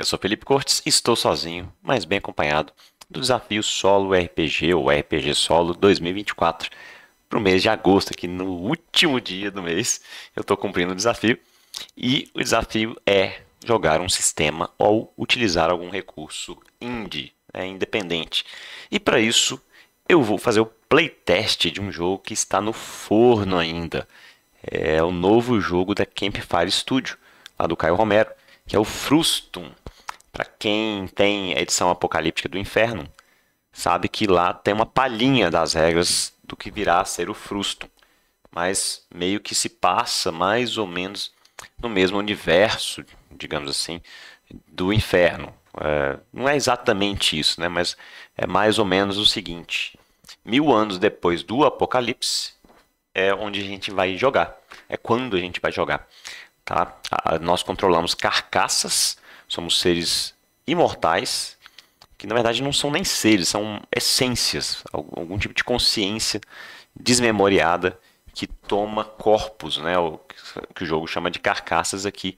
sou Felipe Cortes e estou sozinho, mas bem acompanhado, do desafio Solo RPG ou RPG Solo 2024 para o mês de agosto, aqui no último dia do mês eu estou cumprindo o desafio e o desafio é jogar um sistema ou utilizar algum recurso indie, independente. E para isso eu vou fazer o playtest de um jogo que está no forno ainda. É o novo jogo da Campfire Studio, lá do Caio Romero, que é o Frustum. Para quem tem a edição apocalíptica do Inferno, sabe que lá tem uma palhinha das regras do que virá a ser o Frustum, mas meio que se passa mais ou menos no mesmo universo, digamos assim, do Inferno. Não é exatamente isso, né? Mas é mais ou menos o seguinte: 1000 anos depois do Apocalipse é onde a gente vai jogar, é quando a gente vai jogar. Tá? Nós controlamos carcaças, somos seres imortais, que na verdade não são nem seres, são essências, algum tipo de consciência desmemoriada que toma corpos, né, o que o jogo chama de carcaças aqui,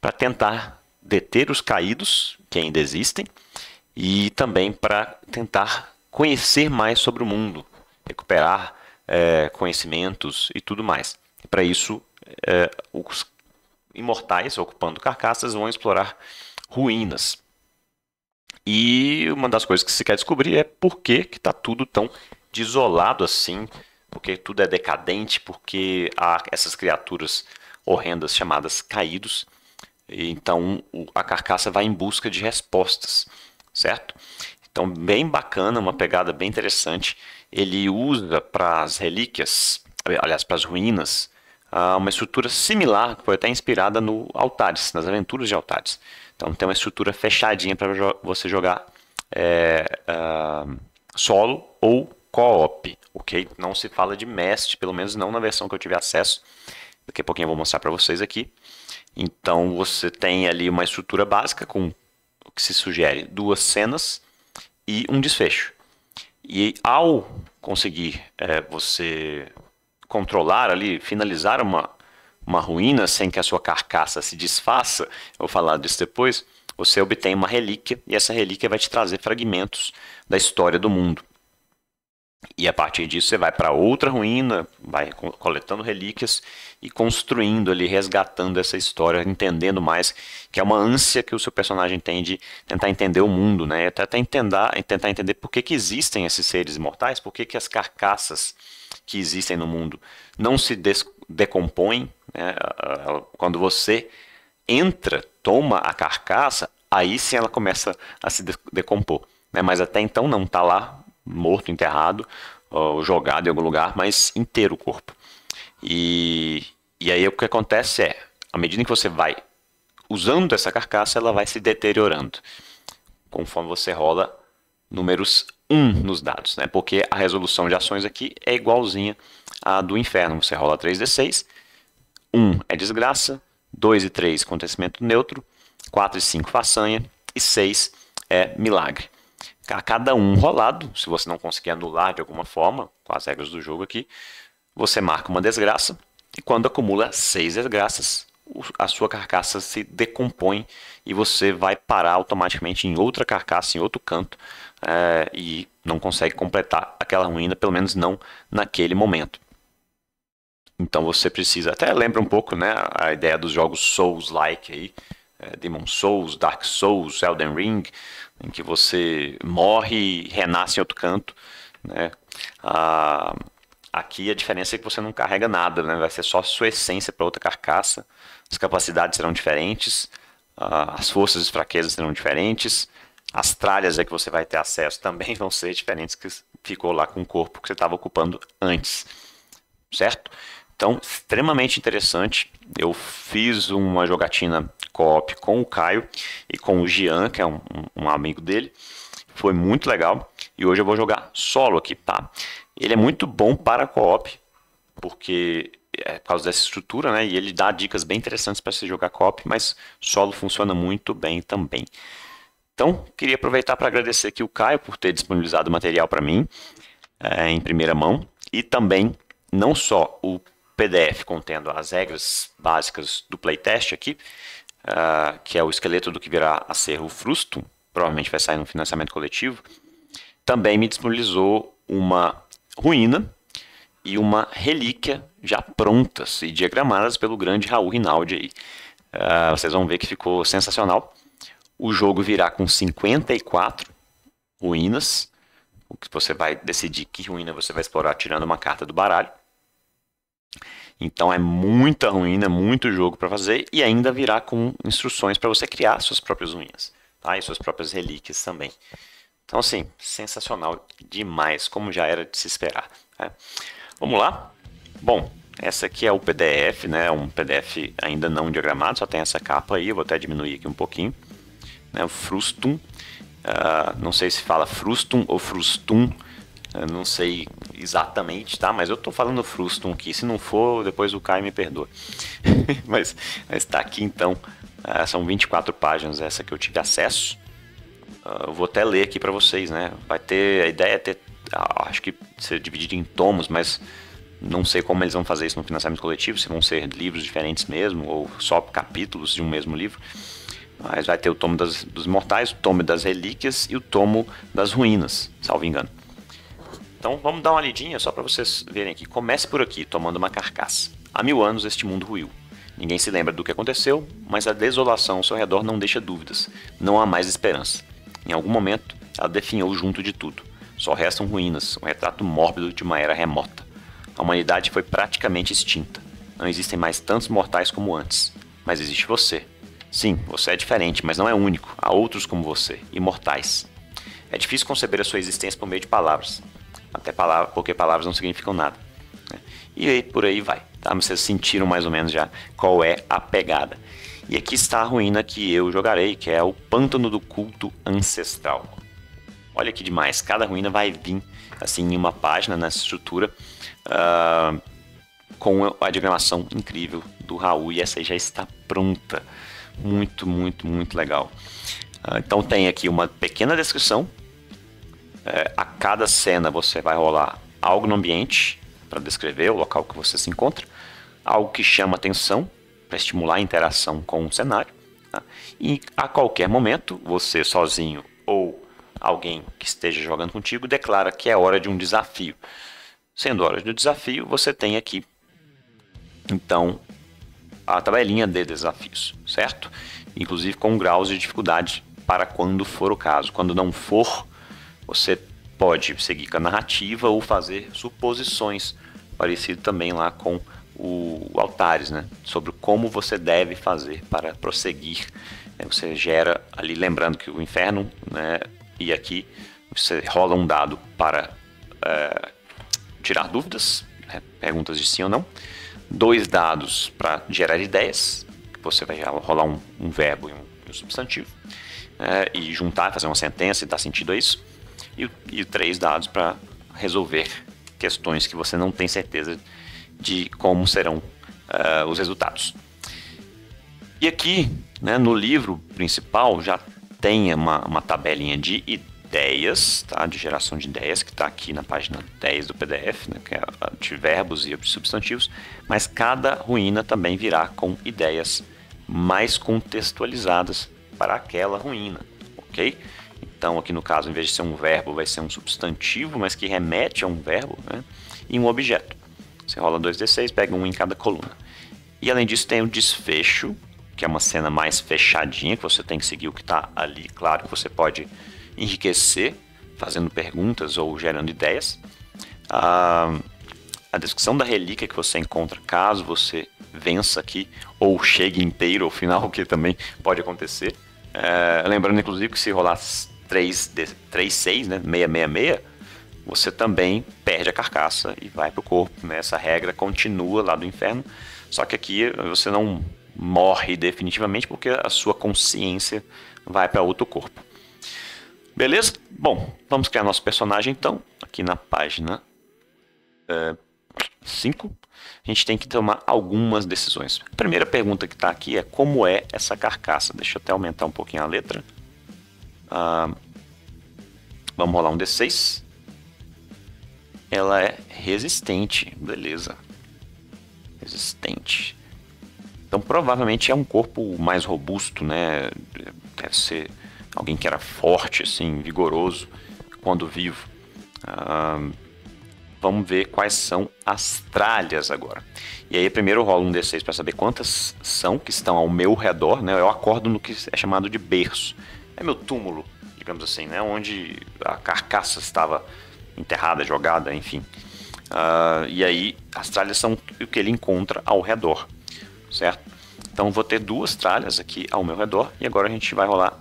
para tentar deter os caídos, que ainda existem, e também para tentar conhecer mais sobre o mundo, recuperar conhecimentos e tudo mais. Para isso, os imortais, ocupando carcaças, vão explorar ruínas. E uma das coisas que se quer descobrir é por que está tudo tão desolado assim, porque tudo é decadente, porque há essas criaturas horrendas chamadas caídos. Então a carcaça vai em busca de respostas, certo? Então, bem bacana, uma pegada bem interessante. Ele usa para as relíquias, aliás, para as ruínas, uma estrutura similar, que foi até inspirada no Altares, nas aventuras de Altares. Então tem uma estrutura fechadinha para você jogar solo ou co-op, ok? Não se fala de mestre, pelo menos não na versão que eu tive acesso. Daqui a pouquinho eu vou mostrar para vocês aqui. Então você tem ali uma estrutura básica com o que se sugere 2 cenas e um desfecho. E ao conseguir você controlar ali, finalizar uma ruína sem que a sua carcaça se desfaça, eu vou falar disso depois, você obtém uma relíquia e essa relíquia vai te trazer fragmentos da história do mundo. E a partir disso você vai para outra ruína, vai coletando relíquias e construindo ali, resgatando essa história, entendendo mais, que é uma ânsia que o seu personagem tem de tentar entender o mundo, né? Até tentar entender por que existem esses seres imortais, por que as carcaças que existem no mundo não se decompõem, né? Quando você entra, toma a carcaça, aí sim ela começa a se decompor, né? Mas até então não, está lá morto, enterrado, ou jogado em algum lugar, mas inteiro o corpo. E aí o que acontece é, à medida que você vai usando essa carcaça, ela vai se deteriorando, conforme você rola números 1 nos dados, né? Porque a resolução de ações aqui é igualzinha à do inferno. Você rola 3d6, 1 é desgraça, 2 e 3 acontecimento neutro, 4 e 5 façanha e 6 é milagre. A cada um rolado, se você não conseguir anular de alguma forma, com as regras do jogo aqui, você marca uma desgraça, e quando acumula 6 desgraças, a sua carcaça se decompõe e você vai parar automaticamente em outra carcaça, em outro canto, e não consegue completar aquela ruína, pelo menos não naquele momento. Então você precisa, até lembra um pouco, né, a ideia dos jogos Souls-like aí, Demon Souls, Dark Souls, Elden Ring, em que você morre e renasce em outro canto, né? Aqui a diferença é que você não carrega nada, né? Vai ser só sua essência para outra carcaça, as capacidades serão diferentes, as forças e fraquezas serão diferentes, as tralhas que você vai ter acesso também vão ser diferentes que ficou lá com o corpo que você estava ocupando antes, certo? Então, extremamente interessante. Eu fiz uma jogatina co-op com o Caio e com o Gian, que é um amigo dele. Foi muito legal. E hoje eu vou jogar solo aqui, tá? Ele é muito bom para co-op, porque é por causa dessa estrutura, né? E ele dá dicas bem interessantes para você jogar co-op, mas solo funciona muito bem também. Então, queria aproveitar para agradecer aqui o Caio por ter disponibilizado o material para mim, em primeira mão, e também não só o PDF contendo as regras básicas do playtest aqui, que é o esqueleto do que virá a ser o Frustum, provavelmente vai sair no financiamento coletivo, também me disponibilizou uma ruína e uma relíquia já prontas e diagramadas pelo grande Raul Rinaldi aí. Vocês vão ver que ficou sensacional. O jogo virá com 54 ruínas, o que você vai decidir que ruína você vai explorar tirando uma carta do baralho. Então é muita ruína, muito jogo para fazer e ainda virá com instruções para você criar suas próprias ruínas, tá? E suas próprias relíquias também. Então assim, sensacional demais, como já era de se esperar, né? Vamos lá? Bom, essa aqui é o PDF, né? Um PDF ainda não diagramado, só tem essa capa aí, eu vou até diminuir aqui um pouquinho, né? O Frustum, não sei se fala Frustum ou Frustum, não sei exatamente, tá? Mas eu tô falando Frustum aqui. Se não for, depois o Caio me perdoa. mas tá aqui então. São 24 páginas essa que eu tive acesso. Eu vou até ler aqui para vocês, né? Vai ter, a ideia é ter, acho que ser dividido em tomos, mas não sei como eles vão fazer isso no financiamento coletivo, se vão ser livros diferentes mesmo, ou só capítulos de um mesmo livro. Mas vai ter o tomo dos mortais, o tomo das relíquias e o tomo das ruínas, salvo engano. Então vamos dar uma lidinha só para vocês verem aqui. Comece por aqui, tomando uma carcaça. Há 1000 anos este mundo ruiu. Ninguém se lembra do que aconteceu, mas a desolação ao seu redor não deixa dúvidas. Não há mais esperança. Em algum momento, ela definhou junto de tudo. Só restam ruínas, um retrato mórbido de uma era remota. A humanidade foi praticamente extinta. Não existem mais tantos mortais como antes. Mas existe você. Sim, você é diferente, mas não é único. Há outros como você, imortais. É difícil conceber a sua existência por meio de palavras. Até porque palavras não significam nada. Né? E aí, por aí vai. Tá? Vocês sentiram mais ou menos já qual é a pegada. E aqui está a ruína que eu jogarei, que é o Pântano do Culto Ancestral. Olha que demais. Cada ruína vai vir assim em uma página nessa estrutura, com a diagramação incrível do Raul. E essa aí já está pronta. Muito, muito, muito legal. Então tem aqui uma pequena descrição. A cada cena você vai rolar algo no ambiente para descrever o local que você se encontra, algo que chama atenção para estimular a interação com o cenário, tá? E a qualquer momento, você sozinho ou alguém que esteja jogando contigo declara que é hora de um desafio. Sendo hora de um desafio, você tem aqui então a tabelinha de desafios, certo? Inclusive com graus de dificuldade para quando for o caso. Quando não for, você pode seguir com a narrativa ou fazer suposições, parecido também lá com o Altares, né? Sobre como você deve fazer para prosseguir. Você gera ali, lembrando que o inferno, né? E aqui você rola um dado para tirar dúvidas, né? Perguntas de sim ou não. 2 dados para gerar ideias, que você vai rolar um verbo e um substantivo, e juntar, fazer uma sentença e dar sentido a isso. E 3 dados para resolver questões que você não tem certeza de como serão os resultados. E aqui, né, no livro principal, já tem uma tabelinha de ideias, tá? De geração de ideias, que está aqui na página 10 do PDF, né, que é de verbos e substantivos, mas cada ruína também virá com ideias mais contextualizadas para aquela ruína, ok? Então, aqui no caso, em vez de ser um verbo, vai ser um substantivo, mas que remete a um verbo, né? E um objeto. Você rola 2d6, pega um em cada coluna. E além disso, tem o desfecho, que é uma cena mais fechadinha, que você tem que seguir o que está ali. Claro que você pode enriquecer, fazendo perguntas ou gerando ideias. A descrição da relíquia que você encontra, caso você vença aqui, ou chegue inteiro ao final, que também pode acontecer. Lembrando, inclusive, que se rolar 3-6, né, 666, você também perde a carcaça e vai para o corpo, né? Essa regra continua lá do inferno, só que aqui você não morre definitivamente porque a sua consciência vai para outro corpo. Beleza? Bom, vamos criar nosso personagem então, aqui na página 5. A gente tem que tomar algumas decisões. A primeira pergunta que está aqui é como é essa carcaça. Deixa eu até aumentar um pouquinho a letra. Vamos rolar um D6. Ela é resistente, beleza. Resistente. Então provavelmente é um corpo mais robusto, né? Deve ser alguém que era forte, assim, vigoroso quando vivo. Vamos ver quais são as tralhas agora. E aí primeiro eu rolo um D6 para saber quantas são que estão ao meu redor, né? Eu acordo no que é chamado de berço. É meu túmulo, digamos assim, né? Onde a carcaça estava enterrada, jogada, enfim. E aí as tralhas são o que ele encontra ao redor, certo? Então vou ter duas tralhas aqui ao meu redor e agora a gente vai rolar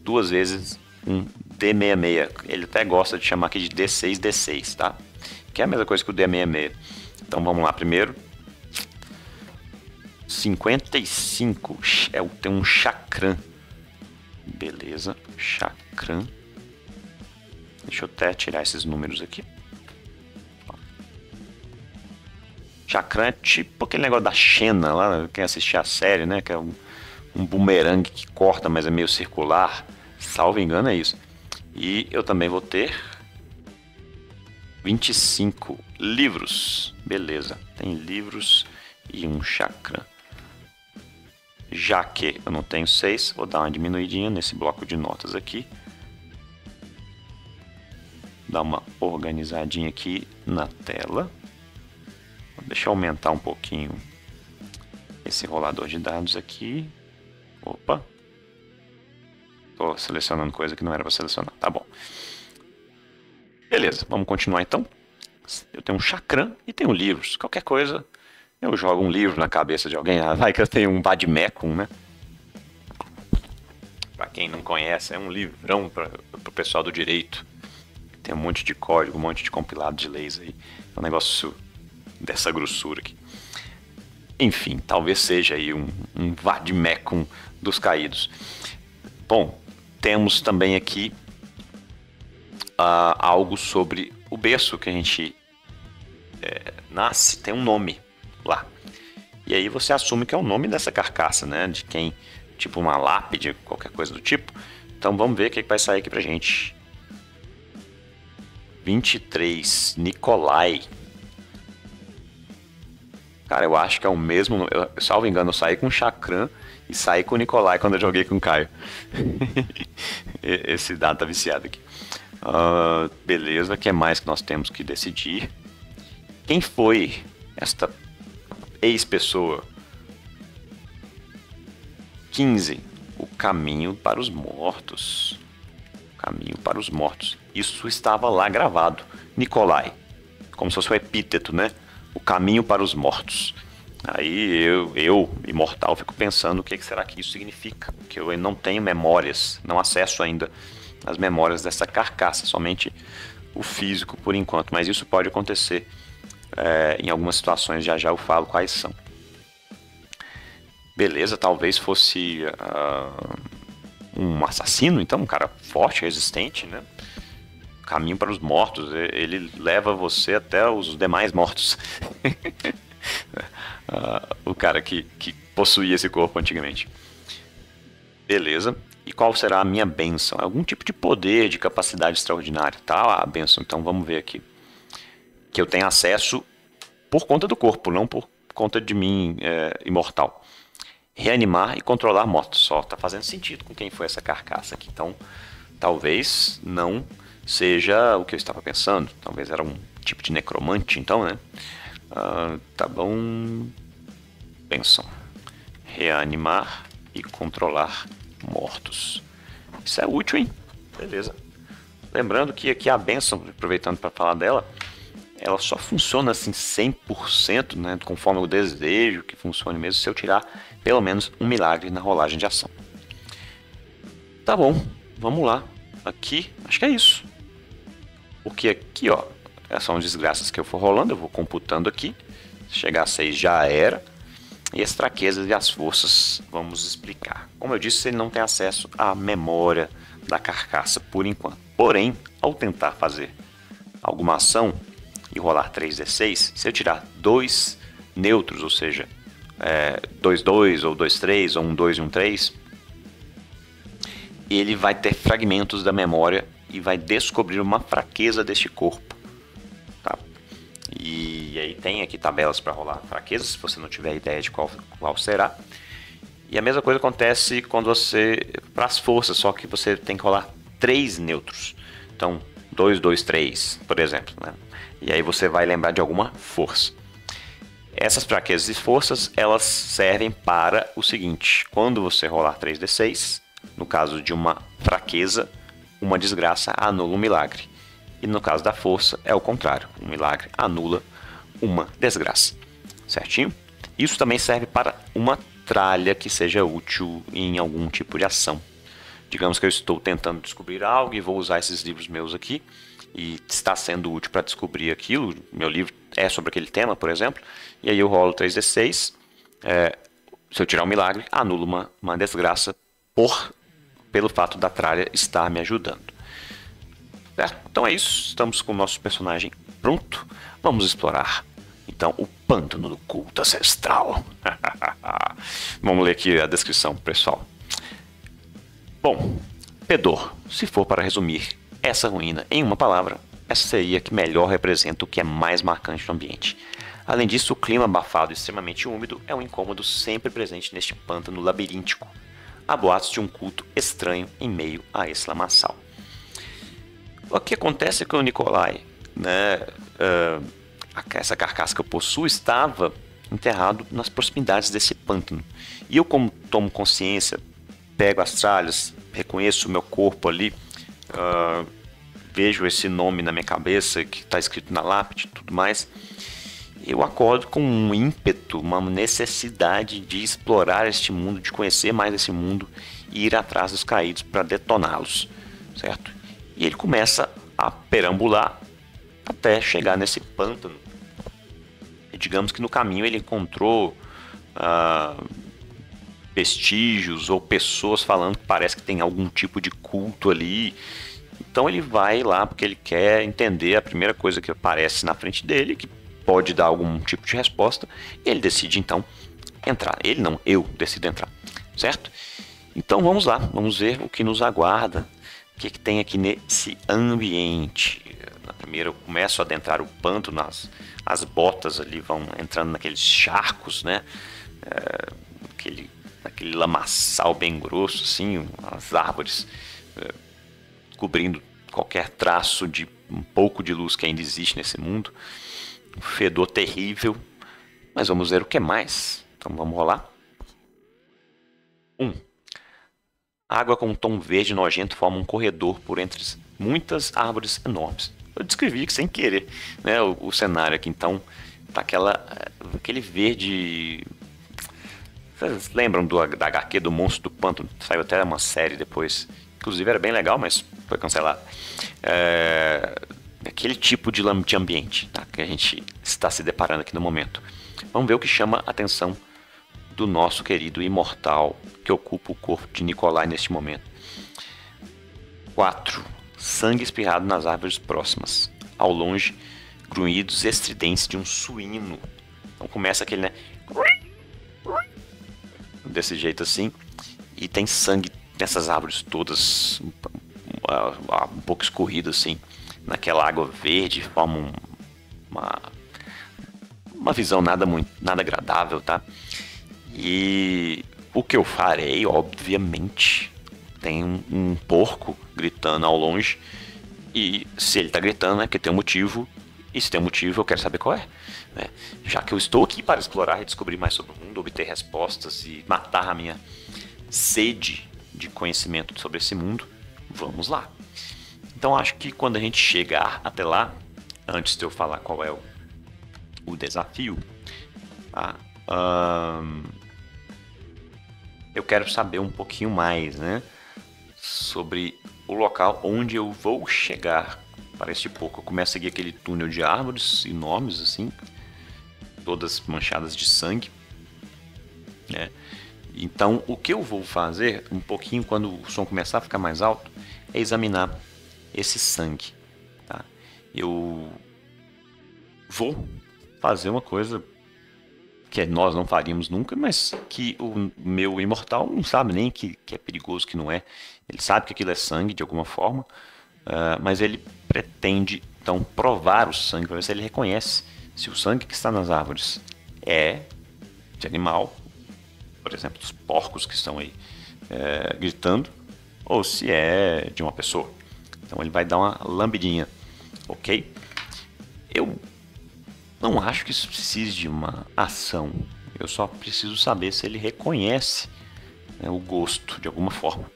duas vezes um D66. Ele até gosta de chamar aqui de D6, D6, tá? Que é a mesma coisa que o D66. Então vamos lá, primeiro. 55. Tem um chakram. Beleza, chakram. Deixa eu até tirar esses números aqui. Chakram é tipo aquele negócio da Xena lá, quem assistir a série, né? Que é um bumerangue que corta, mas é meio circular. Salvo engano, é isso. E eu também vou ter 25 livros. Beleza, tem livros e um chakra. Já que eu não tenho 6, vou dar uma diminuidinha nesse bloco de notas aqui. Dar uma organizadinha aqui na tela. Deixa eu aumentar um pouquinho esse rolador de dados aqui. Opa. Estou selecionando coisa que não era para selecionar. Tá bom. Beleza, vamos continuar então. Eu tenho um chakram e tenho livros. Qualquer coisa, eu jogo um livro na cabeça de alguém. Vai que eu tenho um vademecum, né? Para quem não conhece, é um livrão para o pessoal do direito. Tem um monte de código, um monte de compilado de leis aí. É um negócio dessa grossura aqui. Enfim, talvez seja aí um vademecum dos caídos. Bom, temos também aqui algo sobre o berço que a gente nasce, tem um nome lá. E aí você assume que é o nome dessa carcaça, né? De quem, tipo uma lápide, qualquer coisa do tipo. Então vamos ver o que vai sair aqui pra gente. 23, Nikolai. Cara, eu acho que é o mesmo. Salvo engano, eu saí com o Chakram e saí com o Nikolai quando eu joguei com o Caio. Esse dado tá viciado aqui. Beleza, o que mais que nós temos que decidir? Quem foi esta ex-pessoa? 15. O caminho para os mortos. Caminho para os mortos. Isso estava lá gravado. Nikolai. Como se fosse um epíteto, né? O caminho para os mortos. Aí eu, imortal, fico pensando o que será que isso significa. Porque eu não tenho memórias, não acesso ainda as memórias dessa carcaça, somente o físico por enquanto. Mas isso pode acontecer em algumas situações, já eu falo quais são. Beleza, talvez fosse um assassino, então, um cara forte, resistente, né? Caminho para os mortos, ele leva você até os demais mortos. O cara que possuía esse corpo antigamente. Beleza. E qual será a minha bênção? Algum tipo de poder, de capacidade extraordinária, tá? A bênção, então vamos ver aqui. Que eu tenho acesso por conta do corpo, não por conta de mim, imortal. Reanimar e controlar mortos. Só tá fazendo sentido com quem foi essa carcaça aqui. Então, talvez não seja o que eu estava pensando. Talvez era um tipo de necromante, então, né? Tá bom. Bênção. Reanimar e controlar mortos. Isso é útil, hein? Beleza. Lembrando que aqui a bênção, aproveitando para falar dela, ela só funciona assim 100%, né? Conforme eu desejo que funcione mesmo, se eu tirar pelo menos um milagre na rolagem de ação. Tá bom, vamos lá. Aqui, acho que é isso. Porque aqui, ó, essas são as desgraças que eu for rolando, eu vou computando aqui. Se chegar a 6 já era. E as fraquezas e as forças, vamos explicar. Como eu disse, ele não tem acesso à memória da carcaça por enquanto. Porém, ao tentar fazer alguma ação e rolar 3d6, se eu tirar 2 neutros, ou seja, 2-2 ou 2-3 ou 1-2 e 1-3, ele vai ter fragmentos da memória e vai descobrir uma fraqueza deste corpo. Tá? E E aí tem aqui tabelas para rolar fraquezas, se você não tiver ideia de qual será. E a mesma coisa acontece quando você, para as forças, só que você tem que rolar 3 neutros. Então, 2, 2, 3, por exemplo, né? E aí você vai lembrar de alguma força. Essas fraquezas e forças, elas servem para o seguinte: quando você rolar 3d6, no caso de uma fraqueza, uma desgraça anula um milagre. E no caso da força, é o contrário: um milagre anula uma desgraça. Certinho? Isso também serve para uma tralha que seja útil em algum tipo de ação. Digamos que eu estou tentando descobrir algo e vou usar esses livros meus aqui, e está sendo útil para descobrir aquilo. Meu livro é sobre aquele tema, por exemplo, e aí eu rolo 3d6. Se eu tirar um milagre, anulo uma desgraça pelo fato da tralha estar me ajudando. Certo? Então é isso, estamos com o nosso personagem pronto. Vamos explorar então o pântano do culto ancestral. Vamos ler aqui a descrição, pessoal. Bom, Pedor, se for para resumir essa ruína em uma palavra, essa seria a que melhor representa o que é mais marcante no ambiente. Além disso, o clima abafado e extremamente úmido é um incômodo sempre presente neste pântano labiríntico. Há boatos de um culto estranho em meio a esse lamaçal. O que acontece é que o Nikolai, né, essa carcaça que eu possuo, estava enterrado nas proximidades desse pântano. E eu, como tomo consciência, pego as tralhas, reconheço o meu corpo ali, vejo esse nome na minha cabeça que está escrito na lápide e tudo mais, eu acordo com um ímpeto, uma necessidade de explorar este mundo, de conhecer mais esse mundo e ir atrás dos caídos para detoná-los, certo? E ele começa a perambular até chegar nesse pântano. E digamos que no caminho ele encontrou vestígios ou pessoas falando que parece que tem algum tipo de culto ali. Então ele vai lá porque ele quer entender a primeira coisa que aparece na frente dele, que pode dar algum tipo de resposta, e ele decide então entrar. Ele não, eu decido entrar, certo? Então vamos lá, vamos ver o que nos aguarda, o que tem aqui nesse ambiente. Na primeira eu começo a adentrar o pântano, as botas ali vão entrando naqueles charcos, né? Aquele lamaçal bem grosso, assim, as árvores cobrindo qualquer traço de um pouco de luz que ainda existe nesse mundo. Um fedor terrível, mas vamos ver o que mais. Então vamos rolar. 1. Água com um tom verde nojento forma um corredor por entre muitas árvores enormes. Eu descrevi que sem querer, né, o cenário aqui. Então tá aquele verde. Vocês lembram da HQ do Monstro do Pântano? Saiu até uma série depois. Inclusive era bem legal, mas foi cancelado. Aquele tipo de ambiente, tá, que a gente está se deparando aqui no momento. Vamos ver o que chama a atenção do nosso querido imortal que ocupa o corpo de Nikolai neste momento. 4. Sangue espirrado nas árvores próximas. Ao longe, grunhidos estridentes de um suíno. Então começa aquele, né? Desse jeito assim. E tem sangue nessas árvores todas, um pouco escorrido assim, naquela água verde, forma uma visão nada agradável, tá? E o que eu farei, obviamente, tem um porco gritando ao longe, e se ele tá gritando é porque tem um motivo, e se tem um motivo eu quero saber qual é, né? Já que eu estou aqui para explorar e descobrir mais sobre o mundo, obter respostas e matar a minha sede de conhecimento sobre esse mundo, vamos lá. Então acho que quando a gente chegar até lá, antes de eu falar qual é o desafio, tá? Eu quero saber um pouquinho mais, né, sobre o local onde eu vou chegar para este porco. Eu começo a seguir aquele túnel de árvores enormes assim, todas manchadas de sangue, né? Então o que eu vou fazer um pouquinho quando o som começar a ficar mais alto é examinar esse sangue, tá? Eu vou fazer uma coisa que nós não faríamos nunca, mas que o meu imortal não sabe nem que é perigoso, que não é. Ele sabe que aquilo é sangue de alguma forma, mas ele pretende então provar o sangue para ver se ele reconhece se o sangue que está nas árvores é de animal, por exemplo, dos porcos que estão aí gritando, ou se é de uma pessoa. Então ele vai dar uma lambidinha, ok? Eu não acho que isso precise de uma ação. Eu só preciso saber se ele reconhece, né, o gosto de alguma forma.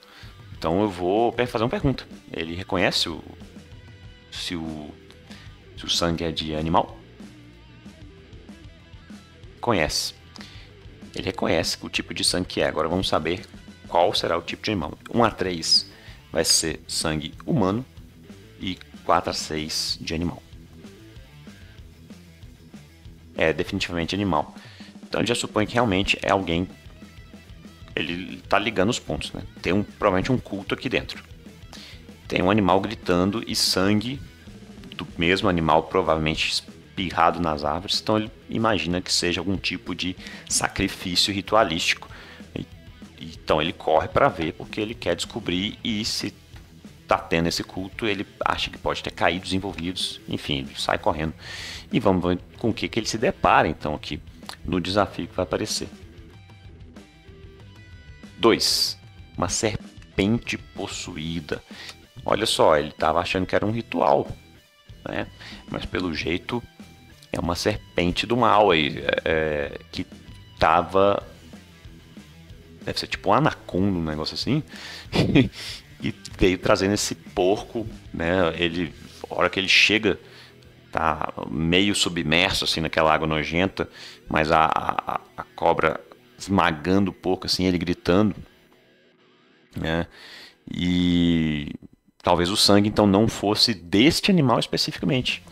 Então eu vou fazer uma pergunta. Ele reconhece se o sangue é de animal? Conhece. Ele reconhece o tipo de sangue que é. Agora vamos saber qual será o tipo de animal. 1 a 3 vai ser sangue humano e 4 a 6 de animal. É definitivamente animal. Então já supõe que realmente é alguém. Ele está ligando os pontos, né? Tem provavelmente um culto aqui dentro. Tem um animal gritando e sangue do mesmo animal, provavelmente espirrado nas árvores. Então ele imagina que seja algum tipo de sacrifício ritualístico. Então ele corre para ver porque ele quer descobrir, e se tá tendo esse culto, ele acha que pode ter caídos envolvidos. Enfim, ele sai correndo. E vamos ver com o que ele se depara então aqui no desafio que vai aparecer. 2. Uma serpente possuída. Olha só, ele estava achando que era um ritual, né? Mas pelo jeito é uma serpente do mal aí, que tava. Deve ser tipo um anaconda, um negócio assim. E veio trazendo esse porco, né? Ele, a hora que ele chega, tá meio submerso assim naquela água nojenta, mas a cobra esmagando o porco, assim, ele gritando, né? E talvez o sangue então não fosse deste animal especificamente.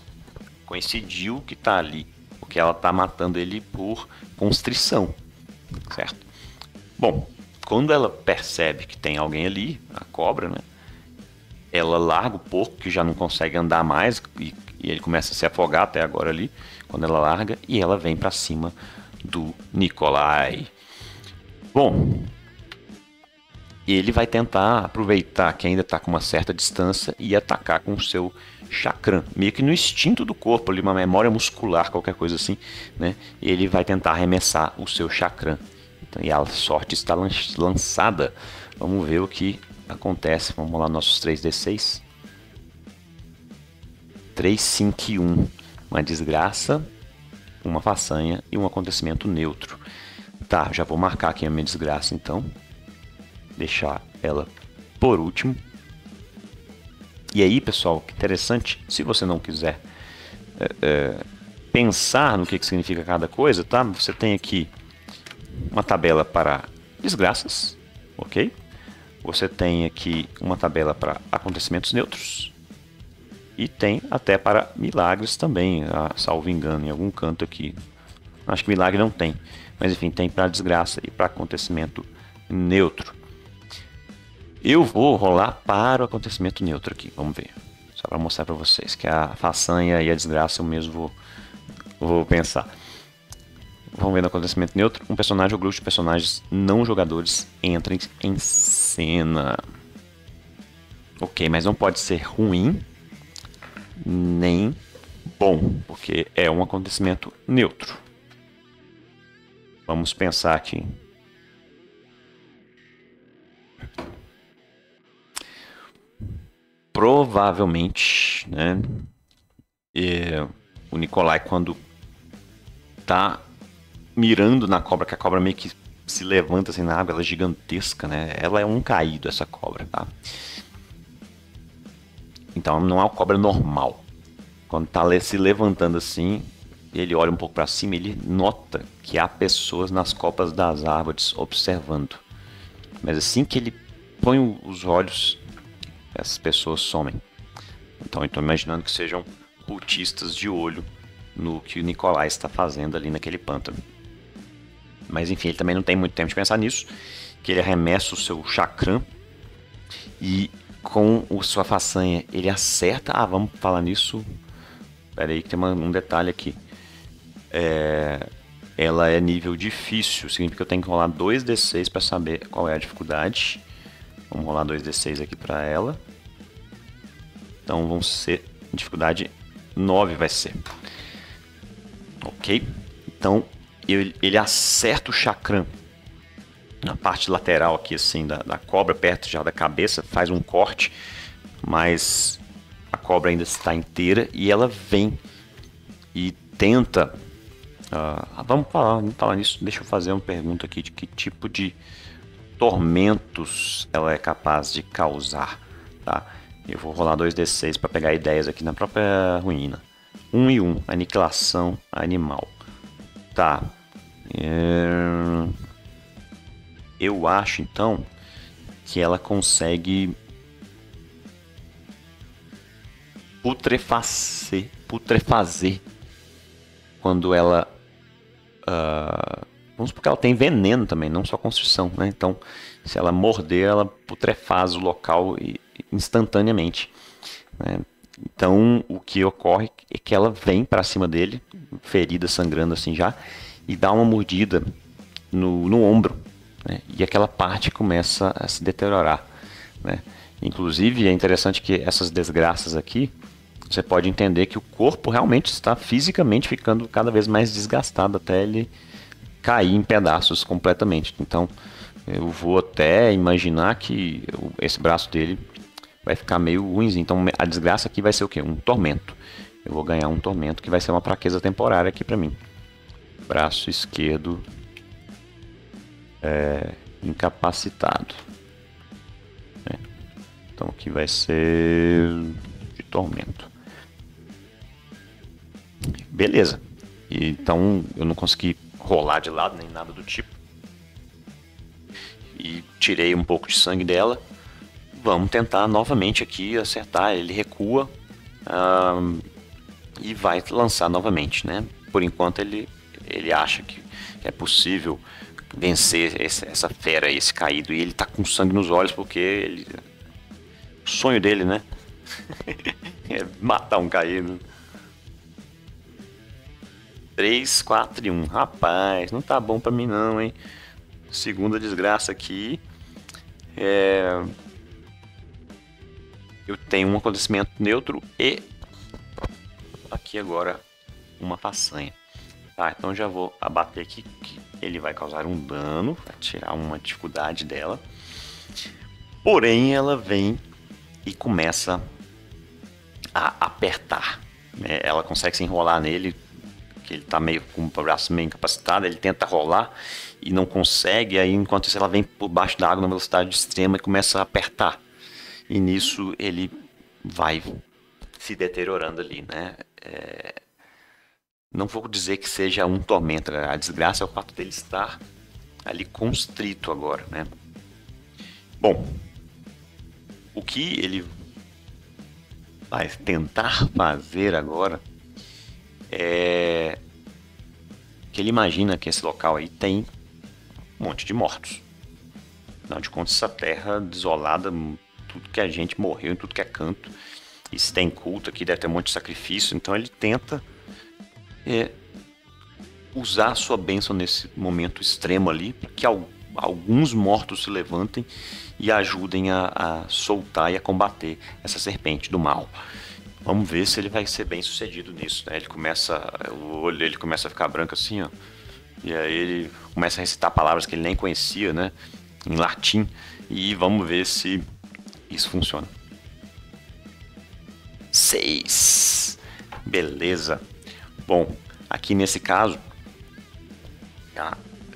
Coincidiu que tá ali, porque ela tá matando ele por constrição, certo? Bom, quando ela percebe que tem alguém ali, a cobra, né? Ela larga o porco, que já não consegue andar mais, e ele começa a se afogar até agora ali, quando ela larga, e ela vem para cima do Nikolai. Bom, ele vai tentar aproveitar que ainda está com uma certa distância e atacar com o seu chakram, meio que no instinto do corpo, ali, uma memória muscular, qualquer coisa assim, né? Ele vai tentar arremessar o seu chakram. Então, e a sorte está lançada. Vamos ver o que acontece. Vamos lá, nossos 3d6. 3, 5 e 1. Uma desgraça, uma façanha e um acontecimento neutro. Tá, já vou marcar aqui a minha desgraça então. Deixar ela por último. E aí, pessoal, que interessante. Se você não quiser pensar no que significa cada coisa, tá? Você tem aqui uma tabela para desgraças, ok? Você tem aqui uma tabela para acontecimentos neutros. E tem até para milagres também, salvo engano, em algum canto aqui. Acho que milagre não tem. Mas enfim, tem para desgraça e para acontecimento neutro. Eu vou rolar para o acontecimento neutro aqui, vamos ver. Só para mostrar para vocês que a façanha e a desgraça eu mesmo vou pensar. Vamos ver no acontecimento neutro. Um personagem ou grupo de personagens não jogadores entrem em cena. Ok, mas não pode ser ruim nem bom, porque é um acontecimento neutro. Vamos pensar aqui. Provavelmente, né? O Nikolai, quando tá mirando na cobra, que a cobra meio que se levanta assim na água, ela é gigantesca, né? Ela é um caído, essa cobra, tá? Então não é uma cobra normal. Quando tá se levantando assim, ele olha um pouco para cima, ele nota que há pessoas nas copas das árvores observando. Mas assim que ele põe os olhos, essas pessoas somem. Então eu estou imaginando que sejam cultistas de olho no que o Nikolai está fazendo ali naquele pântano. Mas enfim, ele também não tem muito tempo de pensar nisso, que ele arremessa o seu chakram e com sua façanha ele acerta. Ah, vamos falar nisso. Pera aí que tem um detalhe aqui. Ela é nível difícil, significa que eu tenho que rolar 2d6 para saber qual é a dificuldade. Vamos rolar 2d6 aqui para ela. Então vão ser dificuldade 9 vai ser. Ok? Então ele acerta o chakram na parte lateral aqui assim da cobra, perto já da cabeça, faz um corte, mas a cobra ainda está inteira e ela vem e tenta. Vamos falar nisso. Deixa eu fazer uma pergunta aqui de que tipo de tormentos ela é capaz de causar, tá? Eu vou rolar 2d6 para pegar ideias aqui na própria ruína. 1 e 1, aniquilação animal. Tá. Eu acho então que ela consegue putrefazer quando ela. Vamos supor que ela tem veneno também, não só constrição, né? Então, se ela morder, ela putrefaz o local instantaneamente, né? Então, o que ocorre é que ela vem para cima dele, ferida, sangrando assim já, e dá uma mordida no ombro, né? E aquela parte começa a se deteriorar, né? Inclusive, é interessante que essas desgraças aqui, você pode entender que o corpo realmente está fisicamente ficando cada vez mais desgastado até ele cair em pedaços completamente. Então, eu vou até imaginar que esse braço dele vai ficar meio ruimzinho. Então, a desgraça aqui vai ser o quê? Um tormento. Eu vou ganhar um tormento que vai ser uma fraqueza temporária aqui para mim. Braço esquerdo incapacitado. Então, aqui vai ser de tormento. Beleza. Então, eu não consegui rolar de lado nem nada do tipo. E tirei um pouco de sangue dela. Vamos tentar novamente aqui acertar. Ele recua e vai lançar novamente, né? Por enquanto ele acha que é possível vencer essa fera, esse caído. E ele tá com sangue nos olhos porque o sonho dele, né? É matar um caído. 3, 4 e 1. Rapaz, não tá bom pra mim não, hein? Segunda desgraça aqui. Eu tenho um acontecimento neutro e aqui agora uma façanha. Tá, então já vou abater aqui que ele vai causar um dano, vai tirar uma dificuldade dela. Porém, ela vem e começa a apertar, né? Ela consegue se enrolar nele, que ele tá meio com o braço meio incapacitado, ele tenta rolar e não consegue, aí enquanto isso ela vem por baixo da água na velocidade extrema e começa a apertar. E nisso ele vai se deteriorando ali, né? Não vou dizer que seja um tormento, a desgraça é o fato dele estar ali constrito agora, né? Bom, o que ele vai tentar fazer agora é que ele imagina que esse local aí tem um monte de mortos. Afinal de contas, essa terra desolada, tudo que a gente morreu em tudo que é canto. E se tem culto aqui, deve ter um monte de sacrifício. Então ele tenta usar a sua bênção nesse momento extremo ali, para que alguns mortos se levantem e ajudem a soltar e a combater essa serpente do mal. Vamos ver se ele vai ser bem sucedido nisso, né? O olho dele começa a ficar branco assim, ó. E aí ele começa a recitar palavras que ele nem conhecia, né? Em latim. E vamos ver se isso funciona. 6. Beleza. Bom, aqui nesse caso,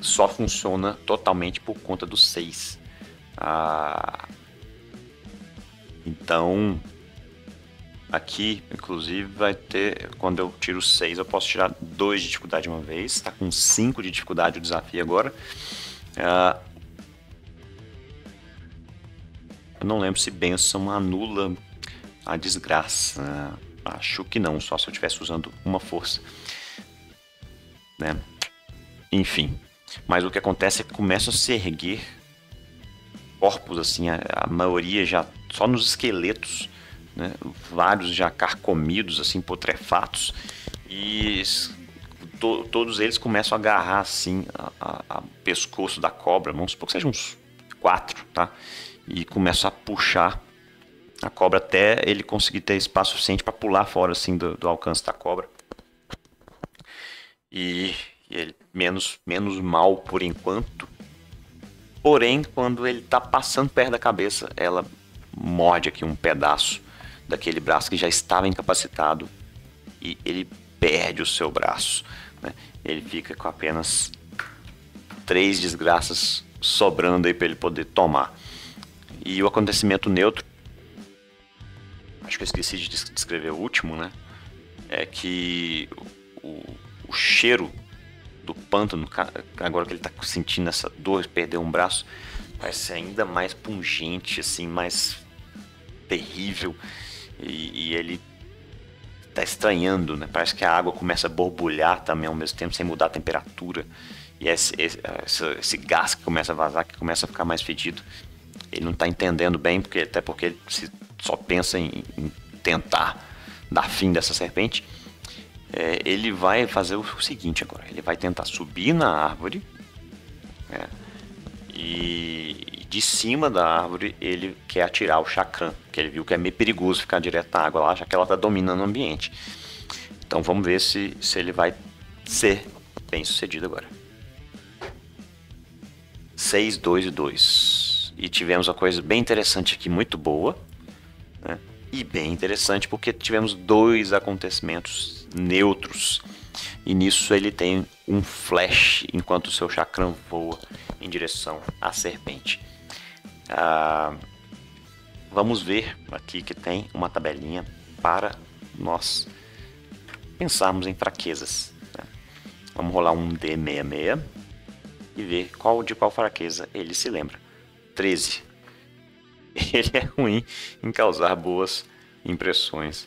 só funciona totalmente por conta do 6. Então, aqui, inclusive, vai ter... Quando eu tiro 6, eu posso tirar 2 de dificuldade uma vez. Está com 5 de dificuldade o desafio agora. Eu não lembro se bênção anula a desgraça. Acho que não, só se eu estivesse usando uma força, né? Enfim, mas o que acontece é que começam a se erguer corpos, assim, a maioria já só nos esqueletos, né? Vários já carcomidos, assim, putrefatos, e todos eles começam a agarrar, assim, a pescoço da cobra, vamos supor que sejam uns 4, tá? E começam a puxar a cobra até ele conseguir ter espaço suficiente para pular fora assim do alcance da cobra. E ele menos mal por enquanto. Porém, quando ele tá passando perto da cabeça, ela morde aqui um pedaço daquele braço que já estava incapacitado e ele perde o seu braço, né? Ele fica com apenas 3 desgraças sobrando aí para ele poder tomar. E o acontecimento neutro, acho que eu esqueci de descrever o último, né? É que o cheiro do pântano, agora que ele tá sentindo essa dor de perder um braço, vai ser ainda mais pungente, assim, mais terrível. E ele tá estranhando, né? Parece que a água começa a borbulhar também ao mesmo tempo, sem mudar a temperatura. E esse gás que começa a vazar, que começa a ficar mais fedido. Ele não tá entendendo bem, até porque ele só pensa em tentar dar fim dessa serpente. Ele vai fazer o seguinte agora. Ele vai tentar subir na árvore, né? E de cima da árvore ele quer atirar o chakram, que ele viu que é meio perigoso ficar direto na água lá, já que ela está dominando o ambiente. Então vamos ver se ele vai ser bem sucedido agora. 6, 2 e 2. E tivemos uma coisa bem interessante aqui, muito boa, né? E bem interessante porque tivemos 2 acontecimentos neutros. E nisso ele tem um flash enquanto o seu chakram voa em direção à serpente. Vamos ver aqui que tem uma tabelinha para nós pensarmos em fraquezas, né? Vamos rolar um D66 e ver de qual fraqueza ele se lembra. 13. Ele é ruim em causar boas impressões.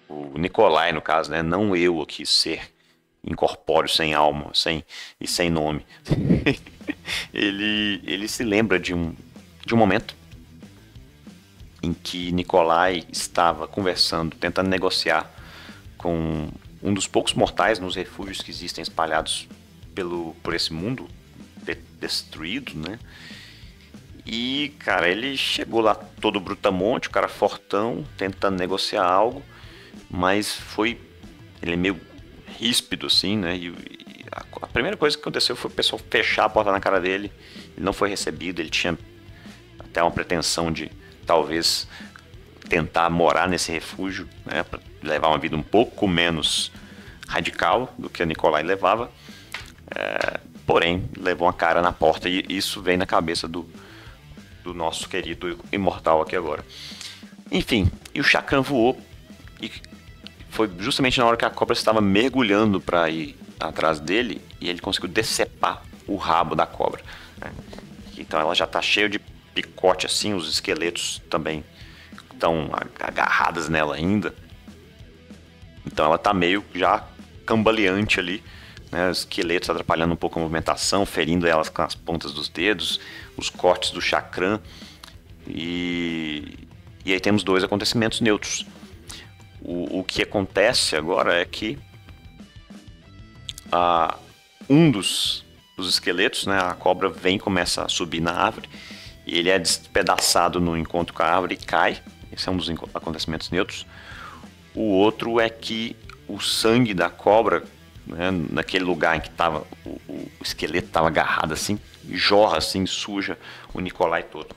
O Nikolai, no caso, né? Não eu aqui, ser incorpóreo, sem alma, sem nome. ele se lembra de um momento em que Nikolai estava conversando, tentando negociar com um dos poucos mortais nos refúgios que existem espalhados por esse mundo destruído, né? E, cara, ele chegou lá todo brutamonte, o cara fortão, tentando negociar algo, mas ele é meio ríspido, assim, né? E a primeira coisa que aconteceu foi o pessoal fechar a porta na cara dele. Ele não foi recebido, ele tinha até uma pretensão de talvez tentar morar nesse refúgio, né? Para levar uma vida um pouco menos radical do que a Nikolai levava. Porém, levou uma cara na porta e isso vem na cabeça do nosso querido imortal aqui agora. Enfim, e o chakram voou e foi justamente na hora que a cobra estava mergulhando para ir atrás dele e ele conseguiu decepar o rabo da cobra, né? Então ela já está cheia de picote assim, os esqueletos também estão agarradas nela ainda. Então ela está meio já cambaleante ali, né? Os esqueletos atrapalhando um pouco a movimentação, ferindo elas com as pontas dos dedos, os cortes do chakram. E aí temos 2 acontecimentos neutros. O que acontece agora é que um dos esqueletos, né, a cobra começa a subir na árvore e ele é despedaçado no encontro com a árvore e cai. Esse é um dos acontecimentos neutros. O outro é que o sangue da cobra, né, naquele lugar em que o esqueleto estava agarrado assim, jorra assim, suja o Nikolai todo.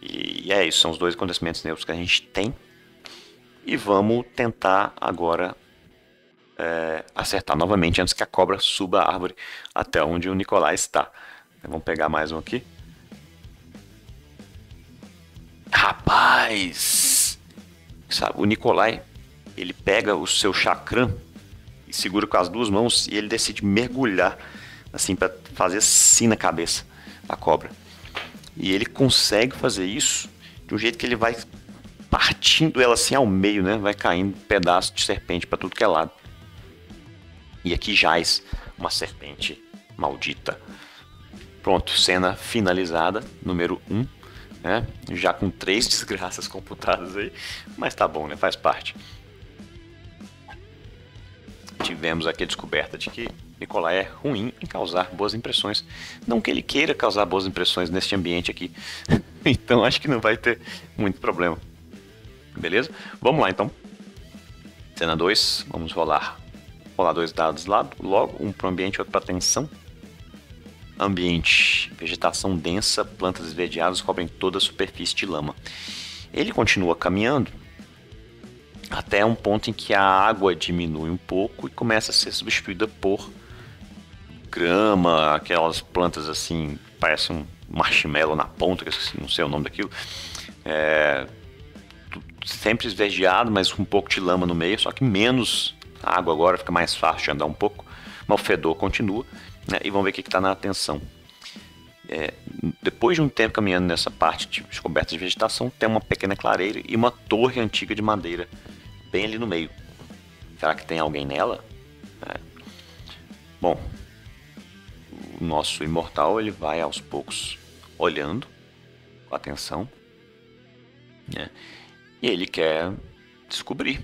E é isso, são os 2 acontecimentos neutros que a gente tem. E vamos tentar agora acertar novamente antes que a cobra suba a árvore até onde o Nikolai está. Vamos pegar mais um aqui. Rapaz! Sabe, o Nikolai, ele pega o seu chakram e segura com as 2 mãos e ele decide mergulhar assim para fazer assim na cabeça da cobra. E ele consegue fazer isso de um jeito que ele vai partindo ela assim ao meio, né? Vai caindo pedaço de serpente para tudo que é lado. E aqui jaz uma serpente maldita. Pronto, cena finalizada, número 1, né? Já com 3 desgraças computadas aí, mas tá bom, né? Faz parte. Tivemos aqui a descoberta de que Nikolai é ruim em causar boas impressões. Não que ele queira causar boas impressões neste ambiente aqui. Então acho que não vai ter muito problema. Beleza? Vamos lá então. Cena 2, vamos rolar rolar 2 dados lá, logo, um para o ambiente e outro para atenção. Ambiente, vegetação densa, plantas esverdeadas cobrem toda a superfície de lama. Ele continua caminhando até um ponto em que a água diminui um pouco e começa a ser substituída por grama, aquelas plantas assim, parece um marshmallow na ponta, que eu não sei o nome daquilo. Sempre esverdeado, mas um pouco de lama no meio, só que menos água agora, fica mais fácil de andar um pouco, mas o fedor continua, né? E vamos ver o que está na atenção. Depois de um tempo caminhando nessa parte de coberta de vegetação, tem uma pequena clareira e uma torre antiga de madeira bem ali no meio. Será que tem alguém nela? Bom, o nosso imortal ele vai aos poucos olhando com atenção, né? E ele quer descobrir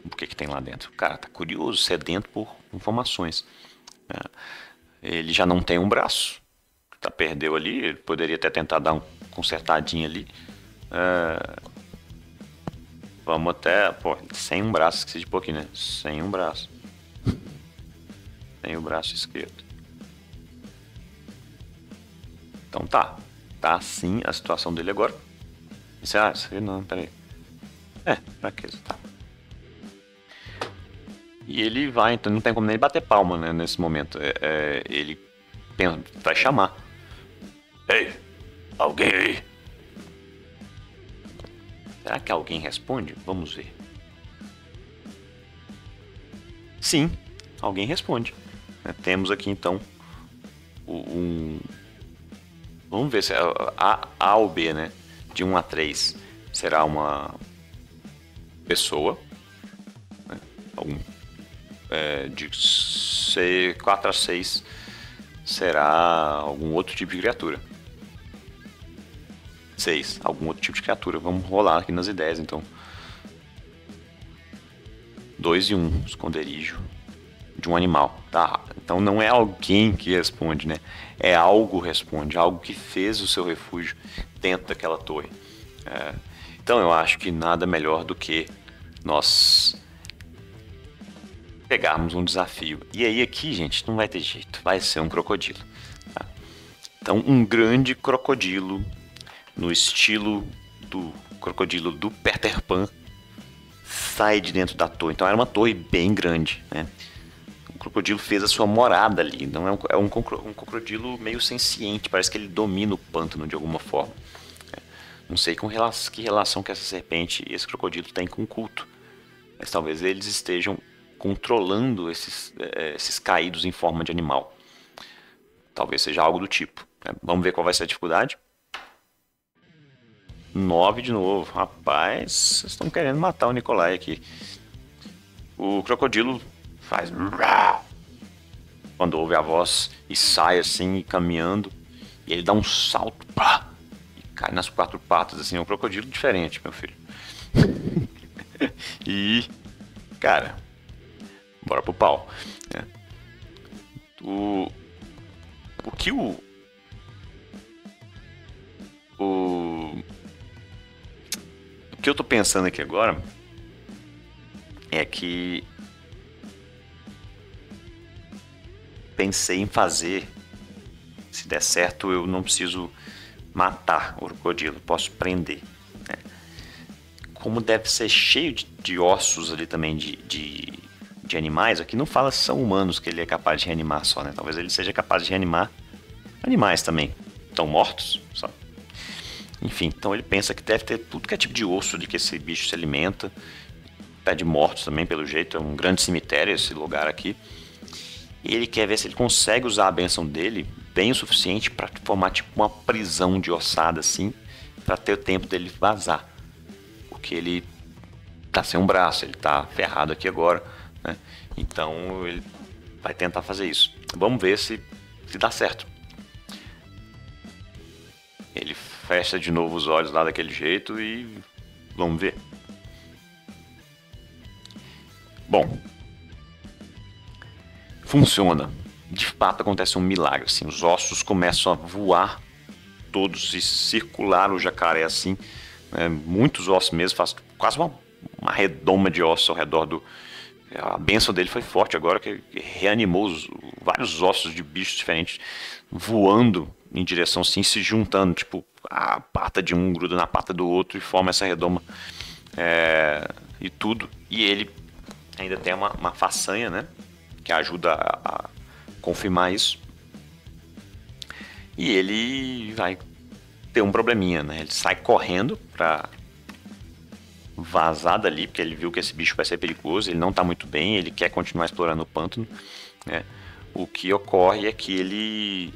o que tem lá dentro. O cara tá curioso, sedento por informações. Ele já não tem um braço, perdeu ali, ele poderia até tentar dar um consertadinho ali. Vamos até, sem um braço, esqueci de pôr aqui, né? Sem um braço. Sem o braço esquerdo. Então tá assim a situação dele agora. Isso aqui não, peraí. Fraqueza, tá. E ele vai, então não tem como nem bater palma, né, nesse momento. Ele pensa, vai chamar. Ei, alguém aí? Será que alguém responde? Vamos ver. Sim, alguém responde. Temos aqui então Vamos ver se A ou B, né? De 1 a 3 será uma pessoa, né? De 4 a 6 será algum outro tipo de criatura. 6, algum outro tipo de criatura. Vamos rolar aqui nas ideias, então. 2 e 1, esconderijo de um animal. Tá, então não é alguém que responde, né? É algo responde, algo que fez o seu refúgio dentro daquela torre. Então eu acho que nada melhor do que nós pegarmos um desafio. E aí aqui, gente, não vai ter jeito, vai ser um crocodilo. Tá? Então um grande crocodilo no estilo do crocodilo do Peter Pan sai de dentro da torre. Então era uma torre bem grande, né? O crocodilo fez a sua morada ali. Não é um crocodilo meio senciente, parece que ele domina o pântano de alguma forma. Não sei que relação que essa serpente e esse crocodilo têm com o culto, mas talvez eles estejam controlando esses caídos em forma de animal. Talvez seja algo do tipo. Vamos ver qual vai ser a dificuldade. 9 de novo. Rapaz, vocês estão querendo matar o Nikolai aqui. O crocodilo faz quando ouve a voz e sai assim, caminhando, e ele dá um salto e cai nas 4 patas, assim. É um crocodilo diferente, meu filho. E, cara, bora pro pau. O que eu tô pensando aqui agora é que pensei em fazer, se der certo, eu não preciso matar o crocodilo, posso prender, né? Como deve ser cheio de ossos ali também de animais, aqui não fala se são humanos que ele é capaz de reanimar só, né? Talvez ele seja capaz de reanimar animais também, estão mortos, sabe? Enfim, então ele pensa que deve ter tudo que é tipo de osso de que esse bicho se alimenta, pé de mortos também, pelo jeito, é um grande cemitério esse lugar aqui. E ele quer ver se ele consegue usar a benção dele bem o suficiente para formar tipo uma prisão de ossada assim, para ter o tempo dele vazar. Porque ele tá sem um braço, ele tá ferrado aqui agora, né? Então ele vai tentar fazer isso. Vamos ver se dá certo. Ele fecha de novo os olhos lá daquele jeito e vamos ver. Bom, funciona. De fato acontece um milagre, assim, os ossos começam a voar todos e circular o jacaré assim, né? Muitos ossos mesmo, faz quase uma redoma de ossos ao redor A bênção dele foi forte agora, que reanimou vários ossos de bichos diferentes voando em direção assim, se juntando. Tipo, a pata de um gruda na pata do outro e forma essa redoma e tudo. E ele ainda tem uma façanha, né? Que ajuda a confirmar isso. E ele vai ter um probleminha, né? Ele sai correndo pra vazar dali, porque ele viu que esse bicho vai ser perigoso, ele não tá muito bem, ele quer continuar explorando o pântano, né? O que ocorre é que ele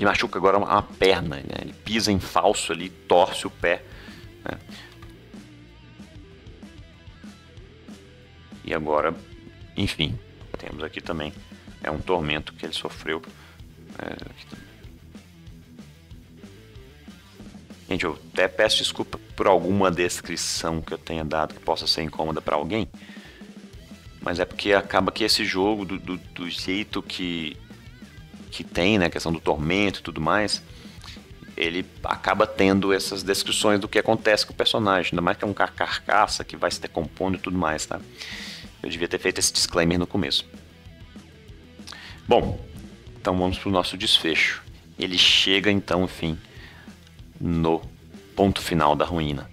machuca agora uma perna, né? Ele pisa em falso ali, torce o pé, né? E agora, enfim, temos aqui também um tormento que ele sofreu. Gente, eu até peço desculpa por alguma descrição que eu tenha dado que possa ser incômoda para alguém, mas é porque acaba que esse jogo, do jeito que tem, né, a questão do tormento e tudo mais, ele acaba tendo essas descrições do que acontece com o personagem, ainda mais que é um carcaça que vai se decompondo e tudo mais, tá? Eu devia ter feito esse disclaimer no começo. Bom, então vamos pro nosso desfecho. Ele chega então, enfim, no ponto final da ruína.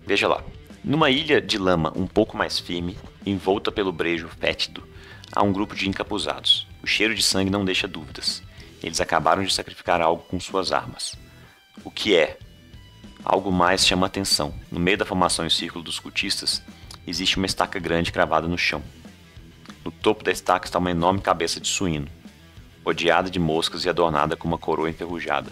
Veja lá. Numa ilha de lama um pouco mais firme, envolta pelo brejo fétido, há um grupo de encapuzados. O cheiro de sangue não deixa dúvidas. Eles acabaram de sacrificar algo com suas armas. O que é? Algo mais chama a atenção. No meio da formação em círculo dos cultistas, existe uma estaca grande cravada no chão. No topo da estaca está uma enorme cabeça de suíno, rodeada de moscas e adornada com uma coroa enferrujada.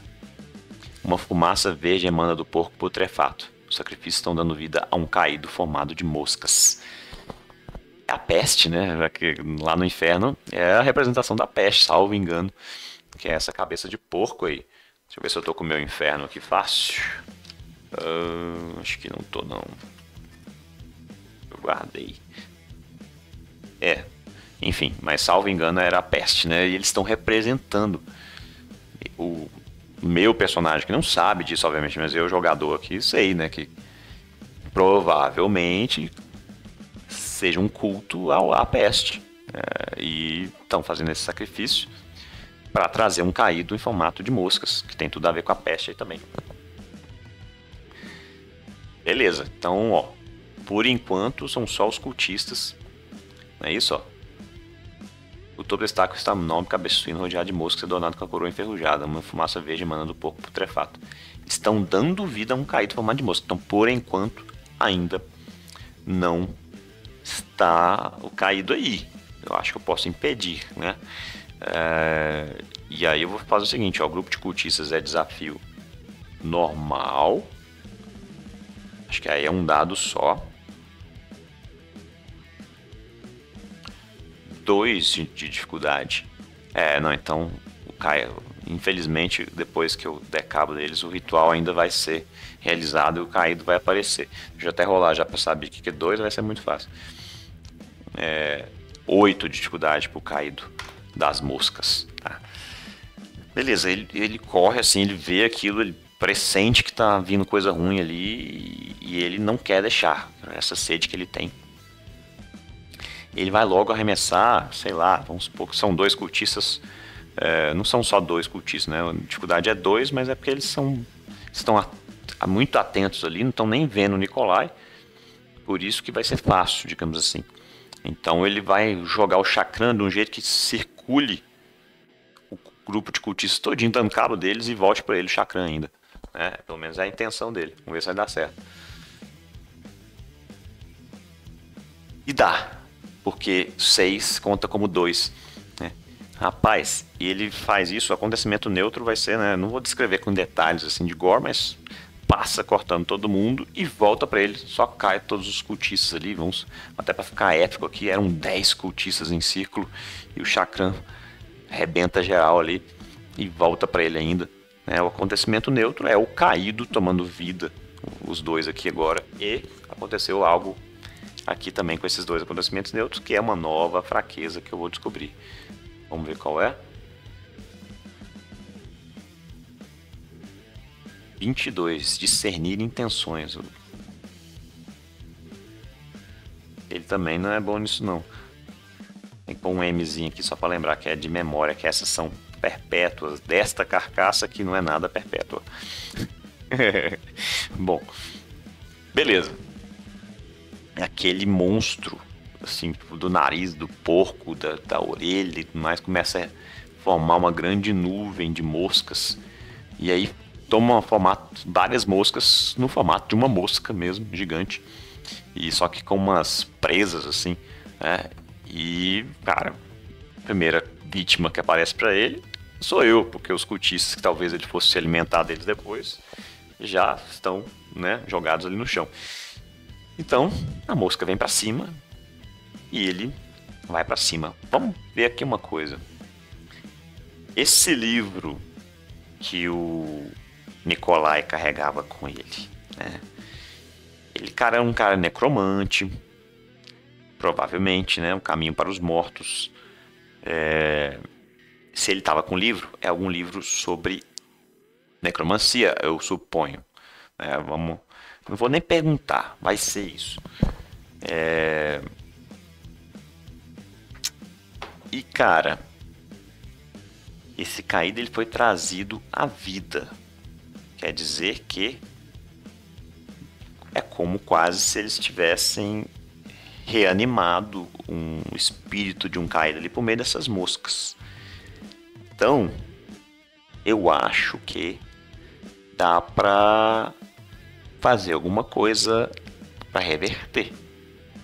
Uma fumaça verde emana do porco putrefato. Os sacrifícios estão dando vida a um caído formado de moscas. É a peste, né? Lá no inferno é a representação da peste, salvo engano. Que é essa cabeça de porco aí. Deixa eu ver se eu tô com o meu inferno aqui fácil. Acho que não tô, não. Eu guardei. Enfim, mas salvo engano era a peste, né? E eles estão representando o meu personagem, que não sabe disso, obviamente, mas eu, jogador aqui, sei, né? Que provavelmente seja um culto à peste. E estão fazendo esse sacrifício para trazer um caído em formato de moscas, que tem tudo a ver com a peste aí também. Beleza, então, ó, por enquanto são só os cultistas, não é isso, ó. O topo destaque está no nome cabeça suína rodeado de moscas adornado com a coroa enferrujada, uma fumaça verde emanando do porco putrefato. Estão dando vida a um caído em formato de mosca, então por enquanto ainda não está o caído aí. Eu acho que eu posso impedir, né? E aí eu vou fazer o seguinte, ó, o grupo de cultistas é desafio normal. Acho que aí é um dado só. 2 de dificuldade. Não, então o Caio, infelizmente, depois que eu der cabo deles, o ritual ainda vai ser realizado e o caído vai aparecer. Deixa eu até rolar já pra saber que é 2, vai ser muito fácil. 8 de dificuldade pro caído das moscas. Tá? Beleza, ele corre assim, ele vê aquilo, ele pressente que tá vindo coisa ruim ali e ele não quer deixar essa sede que ele tem. Ele vai logo arremessar, sei lá, vamos supor que são 2 cultistas, não são só 2 cultistas, né? A dificuldade é 2, mas é porque eles estão muito atentos ali, não estão nem vendo o Nikolai, por isso que vai ser fácil, digamos assim. Então ele vai jogar o chakram de um jeito que circule o grupo de cultistas todinho, dando cabo deles e volte para ele o chakram ainda. Né? Pelo menos é a intenção dele, vamos ver se vai dar certo. E dá, porque 6 conta como 2. Né? Rapaz, ele faz isso, o acontecimento neutro vai ser, né? Não vou descrever com detalhes assim de gore, mas passa cortando todo mundo e volta pra ele, só cai todos os cultistas ali, vamos, até pra ficar épico aqui, eram 10 cultistas em círculo e o chakram arrebenta geral ali e volta pra ele ainda. Né? O acontecimento neutro é o caído tomando vida, os 2 aqui agora, e aconteceu algo aqui também com esses 2 acontecimentos neutros, que é uma nova fraqueza que eu vou descobrir. Vamos ver qual é. 22, discernir intenções. Ele também não é bom nisso, não. Tem que pôr um Mzinho aqui só para lembrar que é de memória, que essas são perpétuas desta carcaça que não é nada perpétua. Bom, beleza. Aquele monstro, assim, do nariz, do porco, da orelha e tudo mais, começa a formar uma grande nuvem de moscas. E aí toma um formato, várias moscas no formato de uma mosca mesmo, gigante. E só que com umas presas, assim, né? E, cara, a primeira vítima que aparece para ele sou eu, porque os cultistas que talvez ele fosse se alimentar deles depois já estão, né, jogados ali no chão. Então, a mosca vem para cima e ele vai para cima. Vamos ver aqui uma coisa. Esse livro que o Nikolai carregava com ele, né? Ele, cara, é um cara necromante, provavelmente, né? Um caminho para os mortos. Se ele estava com um livro, é algum livro sobre necromancia, eu suponho. Vamos, não vou nem perguntar, vai ser isso. E cara, esse caído ele foi trazido à vida. Quer dizer que é como quase se eles tivessem reanimado um espírito de um caído ali por meio dessas moscas. Então, eu acho que dá pra fazer alguma coisa para reverter,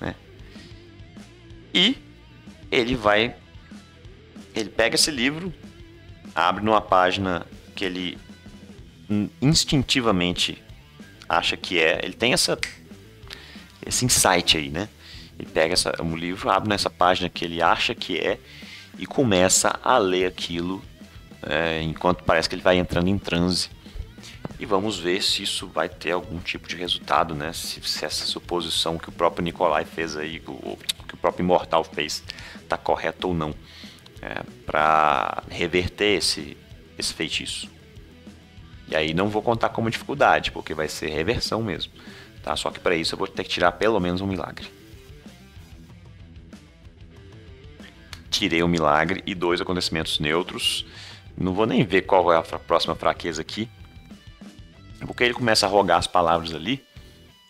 né? E ele pega esse livro, abre numa página que ele instintivamente acha que é, ele tem esse insight aí, né? Ele pega um livro, abre nessa página que ele acha que é e começa a ler aquilo, enquanto parece que ele vai entrando em transe. E vamos ver se isso vai ter algum tipo de resultado, né? Se essa suposição que o próprio Nikolai fez aí, que o próprio Imortal fez, tá correto ou não. Para reverter esse feitiço. E aí não vou contar como dificuldade, porque vai ser reversão mesmo. Tá? Só que para isso eu vou ter que tirar pelo menos um milagre. Tirei um milagre e 2 acontecimentos neutros. Não vou nem ver qual é a próxima fraqueza aqui. Porque ele começa a rogar as palavras ali,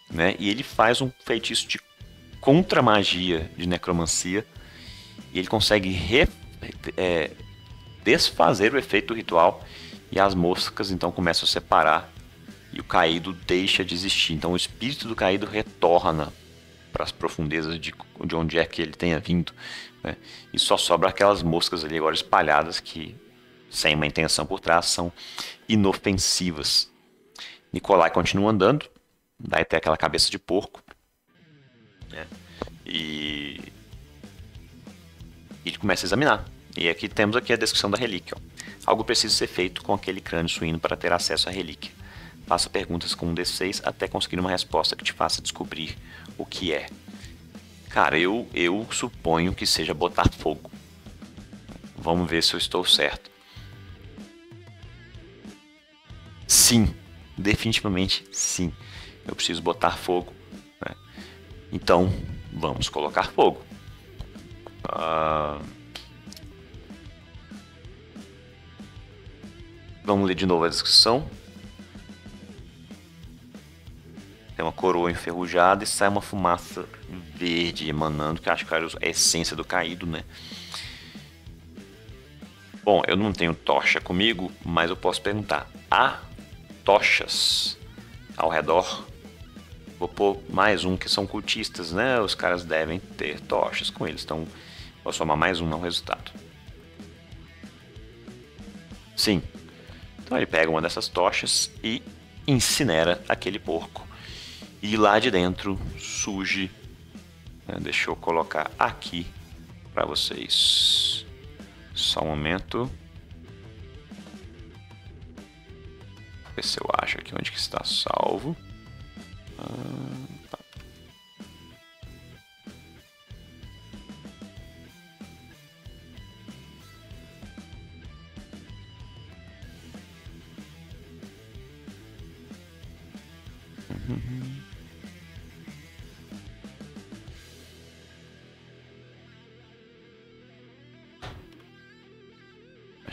né? E ele faz um feitiço de contra-magia de necromancia. E ele consegue desfazer o efeito do ritual. E as moscas então começam a separar. E o caído deixa de existir. Então o espírito do caído retorna para as profundezas de onde é que ele tenha vindo, né? E só sobra aquelas moscas ali agora espalhadas que, sem uma intenção por trás, são inofensivas. Nikolai continua andando, daí tem aquela cabeça de porco, né? E ele começa a examinar. E aqui temos aqui a descrição da relíquia. Algo precisa ser feito com aquele crânio suíno para ter acesso à relíquia. Faça perguntas com um D6 até conseguir uma resposta que te faça descobrir o que é. Cara, eu suponho que seja botar fogo. Vamos ver se eu estou certo. Sim, definitivamente sim. Eu preciso botar fogo, né? Então, vamos colocar fogo. Vamos ler de novo a descrição. Tem uma coroa enferrujada e sai uma fumaça verde emanando, que acho que é a essência do caído, né? Bom, eu não tenho tocha comigo, mas eu posso perguntar. Há tochas ao redor? Vou pôr mais um que são cultistas, né? Os caras devem ter tochas com eles. Então, vou somar mais um ao resultado. Sim. Então ele pega uma dessas tochas e incinera aquele porco. E lá de dentro surge, né? Deixa eu colocar aqui para vocês. Só um momento. Ver se eu acho aqui onde que está salvo. Tá.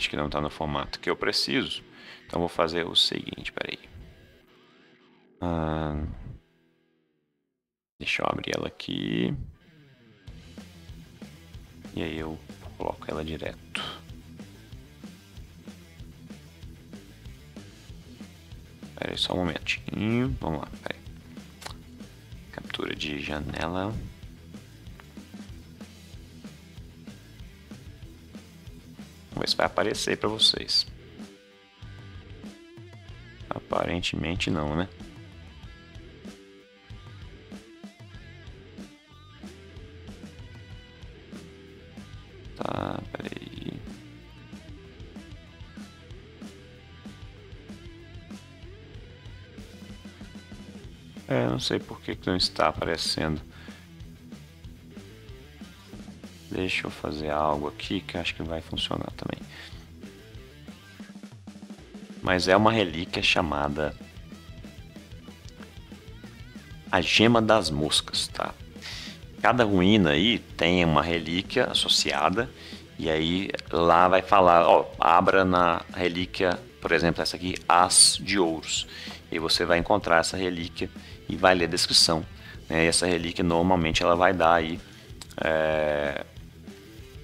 Acho que não está no formato que eu preciso. Então vou fazer o seguinte, peraí. Deixa eu abrir ela aqui. E aí eu coloco ela direto. Espera aí só um momentinho. Vamos lá, peraí. Captura de janela. Vamos ver se vai aparecer para vocês. Aparentemente não, né? Tá, peraí. Não sei por que não está aparecendo. Deixa eu fazer algo aqui que acho que vai funcionar também. Mas é uma relíquia chamada a Gema das Moscas, tá? Cada ruína aí tem uma relíquia associada. E aí lá vai falar, ó, abra na relíquia, por exemplo, essa aqui, As de Ouros. E você vai encontrar essa relíquia e vai ler a descrição. Né? E essa relíquia normalmente ela vai dar aí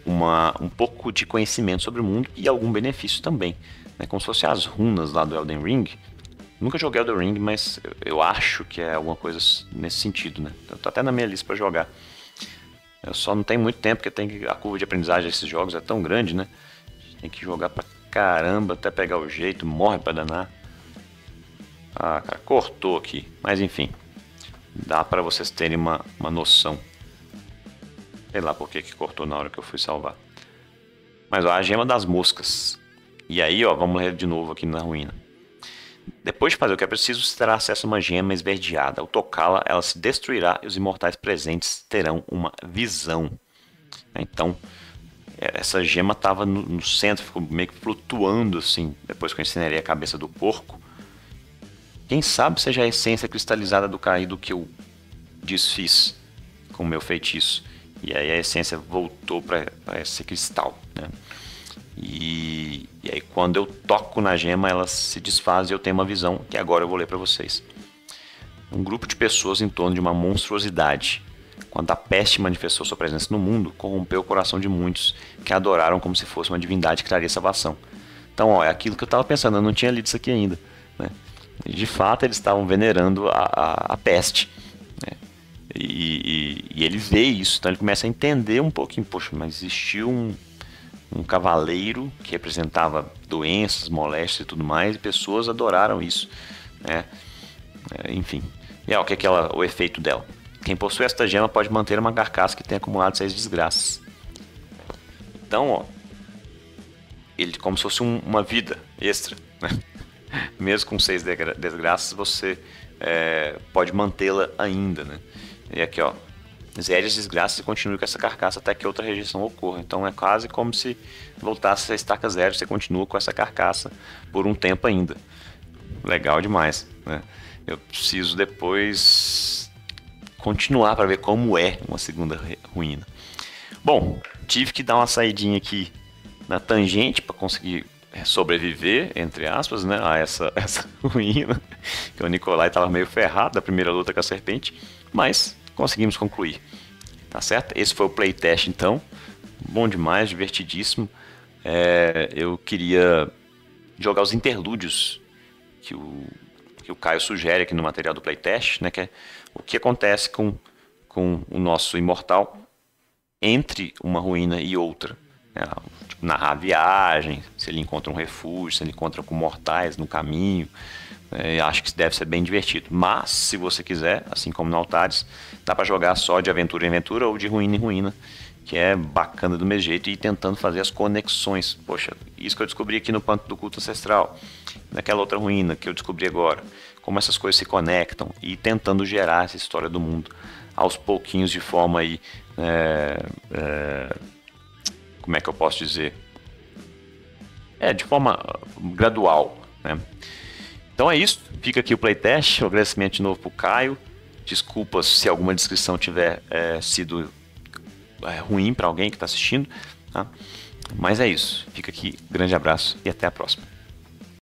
um pouco de conhecimento sobre o mundo e algum benefício também. Né? Como se fossem as runas lá do Elden Ring. Nunca joguei Elden Ring, mas eu acho que é alguma coisa nesse sentido. Né? Tá até na minha lista para jogar. Eu só não tenho muito tempo, porque a curva de aprendizagem desses jogos é tão grande, né? Tem que jogar pra caramba até pegar o jeito, morre pra danar. Ah, cara, cortou aqui. Mas enfim, dá pra vocês terem uma noção. Sei lá por que cortou na hora que eu fui salvar. Mas ó, a Gema das Moscas. E aí, ó, vamos ler de novo aqui na ruína. Depois de fazer o que é preciso, você terá acesso a uma gema esverdeada. Ao tocá-la, ela se destruirá e os imortais presentes terão uma visão. Então, essa gema estava no centro, ficou meio que flutuando assim, depois que eu incinerei a cabeça do porco. Quem sabe seja a essência cristalizada do caído que eu desfiz com o meu feitiço. E aí a essência voltou para esse cristal, né? E aí quando eu toco na gema, ela se desfaz e eu tenho uma visão que agora eu vou ler para vocês. Um grupo de pessoas em torno de uma monstruosidade. Quando a peste manifestou sua presença no mundo, corrompeu o coração de muitos que a adoraram como se fosse uma divindade que traria salvação. Então, ó, é aquilo que eu estava pensando, eu não tinha lido isso aqui ainda. Né? De fato, eles estavam venerando a peste. Né? E ele vê isso, então ele começa a entender um pouquinho. Poxa, mas existiu um cavaleiro que representava doenças, moléstias e tudo mais, e pessoas adoraram isso, né? Enfim. E o que é o efeito dela? Quem possui esta gema pode manter uma carcaça que tenha acumulado 6 desgraças. Então, ó, ele como se fosse uma vida extra, né? Mesmo com 6 desgraças, você pode mantê-la ainda, né? E aqui, ó, zere as desgraças e continue com essa carcaça até que outra rejeição ocorra. Então é quase como se voltasse a estaca zero. Você continua com essa carcaça por um tempo ainda. Legal demais, né? Eu preciso depois continuar para ver como é uma segunda ruína. Bom, tive que dar uma saidinha aqui na tangente para conseguir sobreviver, entre aspas, né, a essa ruína. Que o Nikolai estava meio ferrado da primeira luta com a serpente, mas conseguimos concluir, tá certo? Esse foi o playtest então, bom demais, divertidíssimo. Eu queria jogar os interlúdios que o Caio sugere aqui no material do playtest, né? Que é o que acontece com o nosso imortal entre uma ruína e outra. Né? Tipo, narrar a viagem, se ele encontra um refúgio, se ele encontra com mortais no caminho. Acho que deve ser bem divertido. Mas, se você quiser, assim como no Altares, dá para jogar só de aventura em aventura ou de ruína em ruína, que é bacana do mesmo jeito, e ir tentando fazer as conexões. Poxa, isso que eu descobri aqui no Panto do Culto Ancestral, naquela outra ruína que eu descobri agora, como essas coisas se conectam, e tentando gerar essa história do mundo aos pouquinhos, de forma aí, como é que eu posso dizer? De forma gradual, né? Então é isso, fica aqui o playtest, um agradecimento de novo pro Caio. Desculpas se alguma descrição tiver sido ruim para alguém que está assistindo, tá? Mas é isso. Fica aqui, grande abraço e até a próxima.